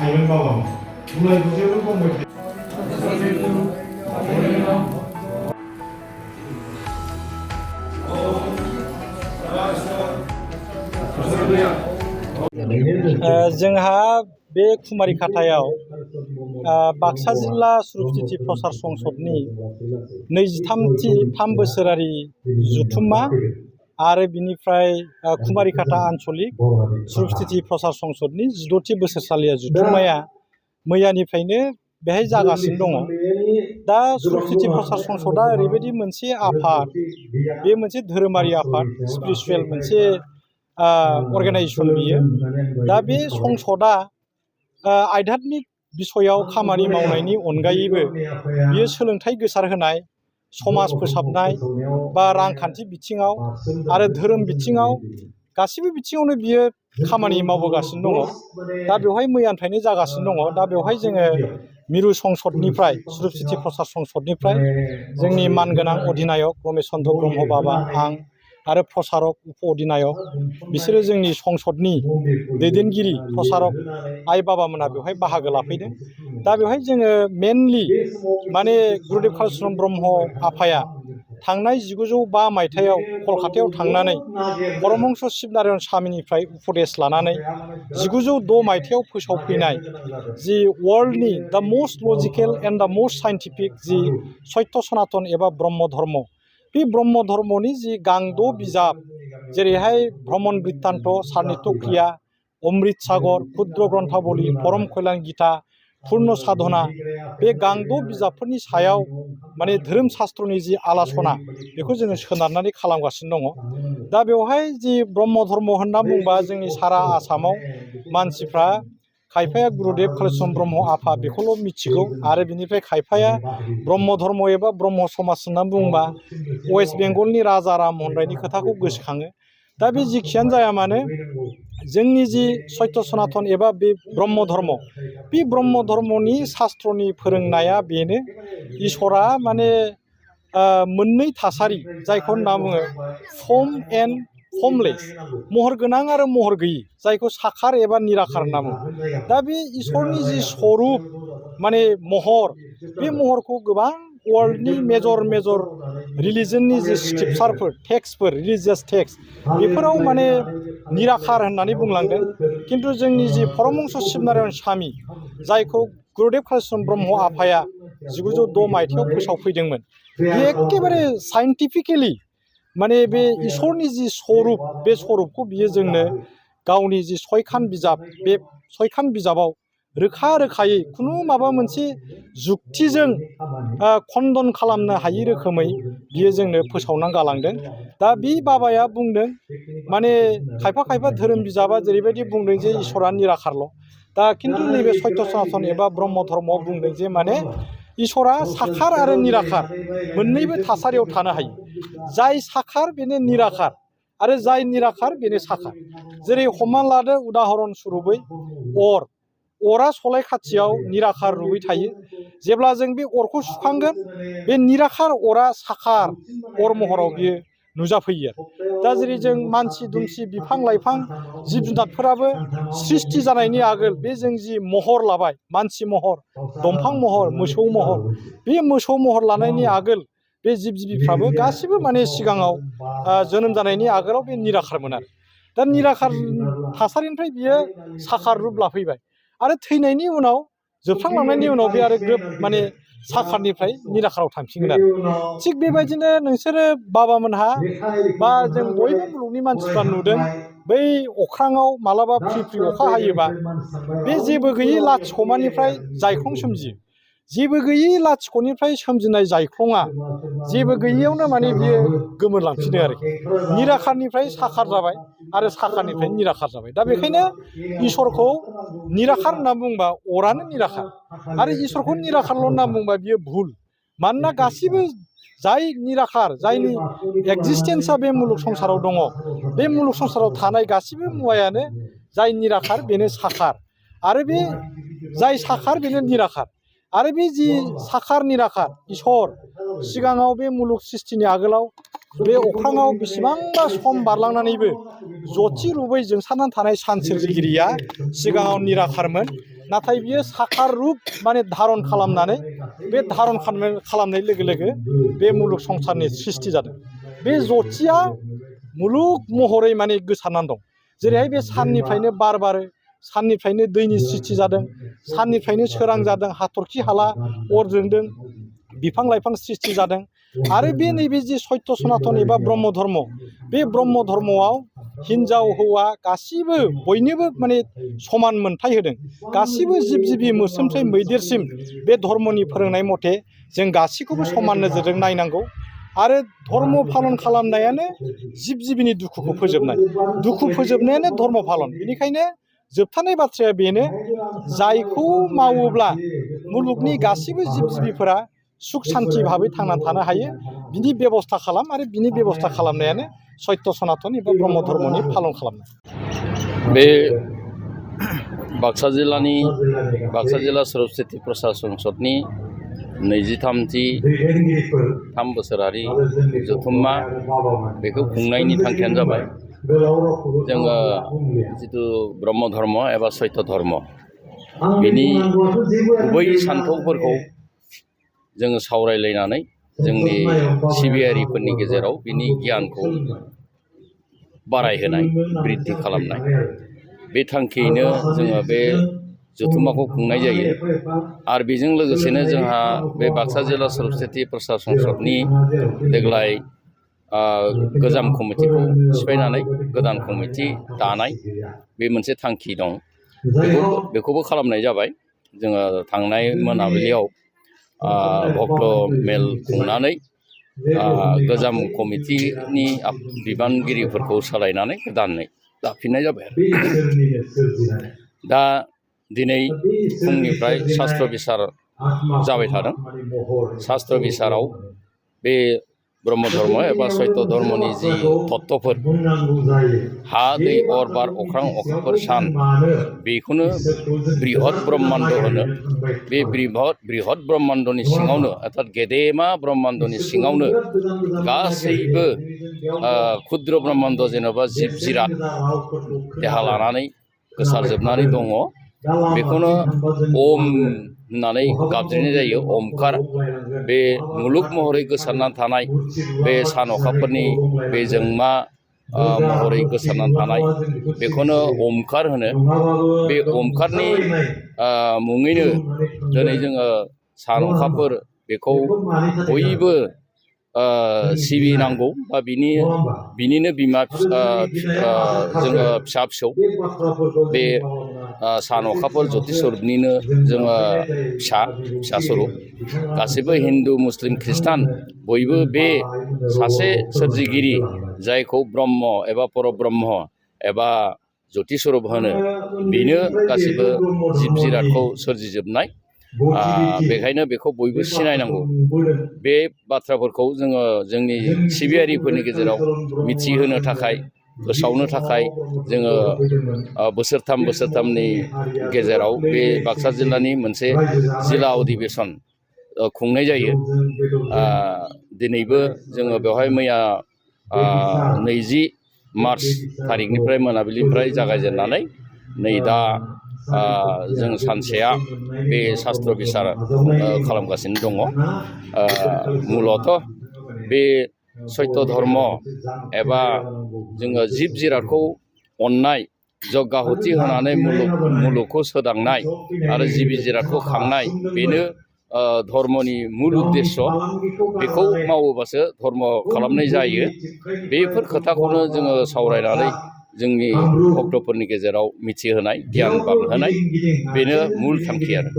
사연 마음 물론 무죄를 공부해 जोंहा बे कुमारिखातायाव बाक्सा जिल्ला सुरुपसिति प्रसार संसदनि 23 बोसोरारि जुथुम्मा आरो बिनिफ्राय कुमारिखाता आन्चलिक सुरुपसिति प्रसार संसदनि 16थि बोसोरसालिया जुथुम्माया मैयानिफ्रायनो बेहाय जागासिनो दङ। दा सुरुपसिति प्रसार संसदआ ओरैबायदि मोनसे आफाद, बे मोनसे धोरोमारि आफाद, स्पिरिचुवेल मोनसे अर्गानाइजेसन बियो। दा बे संसदआ आध्यात्मिक बिसयाव खामानि मावनायनि अनगायैबो बियो सोलोंथाइ गोसारहोनाय, समाज फोसाबनाय बा रांखान्थि बिथिङाव आरो धोरोम बिथिङाव गासिबो बिथिङावनो बियो खामानि मावबोगासिनो दङ। दा बेवहाय मैयानिफ्रायनो जागासिनो दङ। दा बेवहाय जोङो मिरु संसदनिफ्राय सुरुपसिति प्रसार संसदनिफ्राय जोंनि मानगोनां अधिनायक रमेश चन्द्र ब्रह्म बाबा, आं आरो प्रसारक उप अधिनायक बिसोरो जोंनि संसदनि दैदेनगिरि प्रसारक आइ बाबामोना बेवहाय बाहागो लाफैदों। दा बेवहाय जोङो मेनलि माने गुरुदेव कालिचरन ब्रह्म आफाया थांनाय 1905 मायथाइयाव कलकातायाव थांनानै परमहंस शिबनारायण स्वामीनिफ्राय उपदेश लानानै 1906 मायथाइयाव फोसावफैनाय जि वर्ल्डनि the most logical and the most scientific जि सत्य सनातन एबा ब्रह्म धर्म, बे ब्रह्म धर्मनि जि गांद' बिजाब जेरैहाय भ्रमण बृत्तान्त, सारनित्य क्रिया, अमृत सागर, क्षुद्र ग्रन्थावली, परम कल्याण गीता, पूर्ण साधना, बे गांद' बिजाबफोरनि सायाव माने धोरोम शास्त्रनि जि आलासना बेखौ जोङो सोनारनानै खालामगासिनो दङ। दा बेवहाय जि ब्रह्म धर्म होनना बुंबा जोंनि सारा आसामाव मानसिफ्रा खायफाया गुरुदेव कालिचरन ब्रह्म आफा बेखौल' मिथिगौ, आरो बिनिफ्राय खायफाया ब्रह्म धर्म एबा ब्रह्म समाज होनना बुंबा वेस्ट बेंगलनि राजा राममोहन रायनि खोथाखौ गोसोखाङो। दा बे जिखियानो जाया मानो जोंनि जि सत्य सनातन एबा बे ब्रह्म धर्म, बे ब्रह्म धर्मनि शास्त्रनि फोरोंनाया बेनो इसोरा माने मोननै थासारि जायखौ होनना बुङो फर्म एन्ड फर्मलेस, महर गोनां आरो महर गैयि, जायखौ साखार एबा निराखार होनना बुङो। दा बे इसोरनि जि स्वरुप माने महर, बे महरखौ गोबां वर्ल्डनि मेजर रिलिजननि जि स्क्रिप्चारफोर, टेक्सटफोर, रिलिजियास टेक्स्ट, बेफोराव माने निराखार होननानै बुंलांदों। खिन्थु जोंनि जि परमहंस शिबनारायण स्वामी, जायखौ गुरुदेव कालिचरन ब्रह्म आफाया 1906 मायथाइयाव फोसावफैदोंमोन, बे एखेबारे साइन्टिफिकेलि माने बे इसोरनि जि स्वरुप, बे स्वरुपखौ बियो जोंनो गावनि जि सयखान बिजाब, बे सयखान बिजाबाव रोखा रोखायै खुनु माबा मोनसे जुक्तिजों खन्दन खालामनो हायि रोखोमै बियो जोंनो फोसावना गालांदों। दा बे बाबाया बुंदों माने खायफा धोरोम बिजाबा जेरैबायदि बुंदों जे इसोरा निराखारल', दा खिन्थु नैबे सत्य सनातन एबा ब्रह्म धर्मआव बुंदों जे माने इसोरा साखार आरो निराखार मोननैबो थासारियाव थानो हायो। जाय साखार बेनो निराखार, आरो जाय निराखार बेनो साखार। जेरै हमना लादो उदाहरन सुरुपै अरा सलाय खाथियाव निराखार रुबै थायो। जेब्ला जों बे अरखौ सुखांगोन, बे निराखार अरा साखार अर महराव बियो नुजाफैयो। दा जेरै जों मानसि दुमसि बिफां लाइफां जिब जुनारफोराबो सृष्टि जानायनि आगोल बे जों जि महर लाबाय, मानसि महर, दंफां महर, मोसौ महर, बे मोसौ महर लानायनि आगोल बे जिब जिबिफ्राबो गासिबो माने सिगाङाव जोनोम जानायनि आगोलाव बे निराखारमोन आरो। दा निराखार थासारिनिफ्राय बियो साखार रुप लाफैबाय, आरो थैनायनि उनाव, जोबस्रांलांनायनि उनाव बे आरो ग्रोब माने साखारनिफ्राय निराखाराव थांफिनगोन आरो। थिग बेबायदिनो नोंसोरो बाबामोनहा बा जों बयबो मुलुगनि मानसिफ्रा नुदों, बै अख्राङाव मालाबा फ्रि फ्रि अखा हायोबा बे जेबो गैयै लाथिख'मानिफ्राय जायख्लं सोमजियो। जेबो गैयै लाथिख'निफ्राय सोमजिनाय जायख्लङा जेबो गैयैयावनो माने बियो गोमोरलांफिनो आरोखि। निराखारनिफ्राय साखार जाबाय आरो साखारनिफ्राय निराखार जाबाय। दा बेखायनो इसोरखौ निराखार होनना बुंबा अरानो निराखार, आरो इसोरखौ निराखारल' होनना बुंबा बियो भुल। मानोना गासिबो जाय निराखार, जायनि एक्जिस्टेन्सआ बे मुलुग संसाराव दङ, बे मुलुग संसाराव थानाय गासिबो मुवायानो जाय निराखार बेनो साखार, आरो बे जाय साखार बेनो निराखार। आरो बे जि साखार निराखार इसोर, सिगाङाव बे मुलुग सृष्टिनि आगोलाव बे अख्राङाव बेसेबांबा सम बारलांनानैबो जथि रुबै जोंसारनानै थानाय सान सोरजिगिरिया सिगाङाव निराखारमोन, नाथाय बियो साखार रुप माने धारन खालामनानै बे धारन खालामनाय लोगो लोगो बे मुलुग संसारनि सृष्टि जादों। बे जथिया मुलुग महरै माने गोसारनानै दं। जेरैहाय बे साननिफ्रायनो बार बारो, साननिफ्रायनो दैनि सृष्टि जादों, साननिफ्रायनो सोरां जादों, हाथरखि हाला अर जोंदों, बिफां लाइफां सृष्टि जादों। आरो बे नैबे जि सत्य सनातन एबा ब्रह्म धर्म, बे ब्रह्म धर्मआव हिन्जाव हौवा गासिबो बयनोबो माने समान मोनथाय होदों। गासिबो जिब जिबि मोस्रोमनिफ्राय मैदेरसिम बे धर्मनि फोरोंनाय मथे जों गासैखौबो समान नोजोरजों नायनांगौ। आरो धर्म पालन खालामनायानो जिब जिबिनि दुखुखौ फोजोबनाय, दुखु फोजोबनायानो धर्म पालन। बेनिखायनो जोबथारनाय बाथ्राया बेनो, जायखौ मावोब्ला मुलुगनि गासिबो जिब जिबिफोरा सुख सान्थि भाबै थांनानै थानो हायो, बिनि बेबस्था खालाम। आरो बिनि बेबस्था खालामनायानो सत्य सनातन एबा ब्रह्म धर्मनि पालन खालामनाय। बे बाक्सा जिल्ला सरस्वती प्रसाद संसदनि 23 बोसोरारि जथुम्मा बेखौ खुंनायनि थांखियानो जाबाय जोङो जिथु ब्रह्म धर्म एबा सत्य धर्म बिनि गुबै सान्थौफोरखौ जोङो सावरायलायनानै जोंनि सिबियारिफोरनि गेजेराव बिनि गियानखौ बारायहोनाय, बृद्धि खालामनाय, बे थांखियैनो जोङो बे जथुम्माखौ खुंनाय जायो। आरो बेजों लोगोसेनो जोंहा बे बाक्सा जिल्ला सरस्वती प्रसाद संसदनि देग्लाय गोजाम कमिटिखौ सिफायनानै गोदान कमिटि दानाय बे मोनसे थांखि दं। बेखौबो खालामनाय जाबाय। जोङो थांनाय मोनाबिलियाव भक्त मेल खुंनानै गोजाम कमिटिनि बिबानगिरिफोरखौ सोलायनानै गोदानै दाफिननाय जाबाय। दा दिनै फुंनिफ्राय शास्त्र बिसार जाबाय थादों। शास्त्र बिसाराव बे ब्रह्म धर्म एबा सत्य धर्मनि जि तत्वफोर, हा दै अर बार अख्रां अखाफोर सान, बेखौनो बृहत ब्रह्माण्ड होनो। बे बृहत ब्रह्माण्डनि सिङावनो अर्थात गेदेमा ब्रह्माण्डनि सिङावनो गासैबो क्षुद्र ब्रह्माण्ड जेनेबा जिब जिराद देहा लानानै गोसारजोबनानै दङ। बेखौनो ओम होननानै गाबज्रिनाय जायो, ओमकार। बे मुलुग महरै गोसारनानै थानाय बे सान अखाफोरनि बे जोंमा महरै गोसारनानै थानाय बेखौनो ओमकार होनो। बे ओमकारनि मुङैनो दिनै जोङो सान अखाफोर बेखौ बयबो सिबिनांगौ बा बिनिनो बिमा जोङो फिसा फिसौ बे सान अखाफोर ज्योति स्वरूपनिनो जोङो फिसा स्वरूप। गासैबो हिन्दु मुस्लिम ख्रिस्टान बयबो बे सासे सोरजिगिरि जायखौ ब्रह्म एबा परब्रह्म एबा ज्योति स्वरूप होनो, बेनो गासैबो जिब जिरादखौ सोरजिजोबनाय। बेखायनो बेखौ बयबो सिनायनांगौ। बे बाथ्राफोरखौ जोङो जोंनि सिबियारिफोरनि गेजेराव मिथिहोनो थाखाय, फोसावनो थाखाय जोङो बोसोरथामनि गेजेराव बे बाक्सा जिल्लानि मोनसे जिल्ला अधिवेशन खुंनाय जायो। दिनैबो जोङो बेवहाय मैया 20 मार्च थारिखनिफ्राय मोनाबिलिनिफ्राय जागायजेननानै नै दा जों सानसेया बे शास्त्र बिसार खालामगासिनो दङ। मुलत बे सत्य धर्म एबा जोङो जिब जिरादखौ अननाय, जग्गाहुति होनानै मुलुगखौ सोदांनाय आरो जिबि जिरादखौ खांनाय, बेनो धर्मनि मुल उद्देश्य। बेखौ मावोबासो धर्म खालामनाय जायो। बेफोर खोथाखौनो जोङो सावरायनानै जोंनि भक्तफोरनि गेजेराव मिथिहोनाय, गियान बांहोनाय, बेनो मुल थांखि आरो।